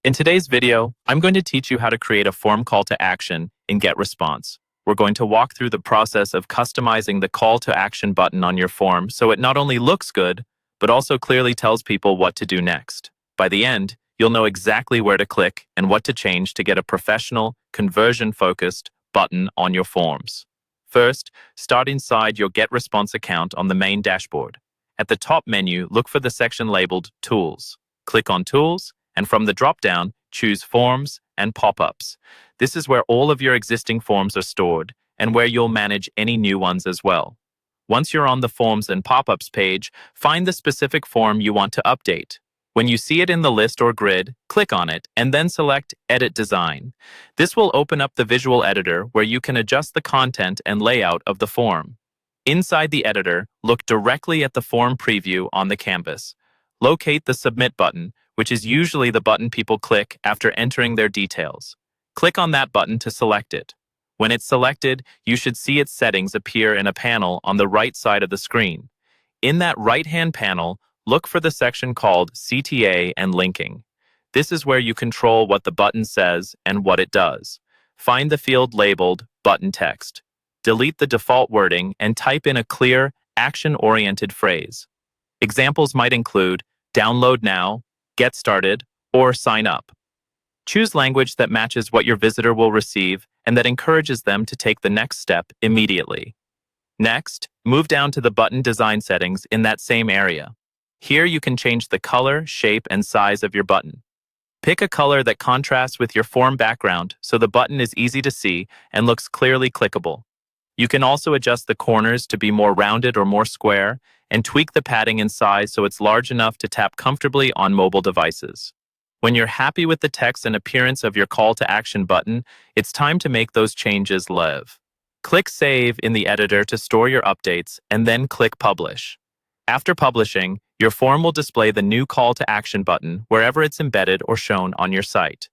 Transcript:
In today's video, I'm going to teach you how to create a form call to action in Getresponse. We're going to walk through the process of customizing the call to action button on your form so it not only looks good, but also clearly tells people what to do next. By the end, you'll know exactly where to click and what to change to get a professional, conversion-focused button on your forms. First, start inside your Getresponse account on the main dashboard. At the top menu, look for the section labeled Tools. Click on Tools, and from the drop-down, choose Forms and Pop-ups. This is where all of your existing forms are stored and where you'll manage any new ones as well. Once you're on the Forms and Pop-ups page, find the specific form you want to update. When you see it in the list or grid, click on it and then select Edit Design. This will open up the visual editor where you can adjust the content and layout of the form. Inside the editor, look directly at the form preview on the canvas. Locate the Submit button, which is usually the button people click after entering their details. Click on that button to select it. When it's selected, you should see its settings appear in a panel on the right side of the screen. In that right-hand panel, look for the section called CTA and Linking. This is where you control what the button says and what it does. Find the field labeled Button Text. Delete the default wording and type in a clear, action-oriented phrase. Examples might include Download Now, Get Started, or Sign Up. Choose language that matches what your visitor will receive and that encourages them to take the next step immediately. Next, move down to the button design settings in that same area. Here you can change the color, shape, and size of your button. Pick a color that contrasts with your form background so the button is easy to see and looks clearly clickable. You can also adjust the corners to be more rounded or more square, and tweak the padding and size so it's large enough to tap comfortably on mobile devices. When you're happy with the text and appearance of your call to action button, it's time to make those changes live. Click Save in the editor to store your updates, and then click Publish. After publishing, your form will display the new call to action button wherever it's embedded or shown on your site.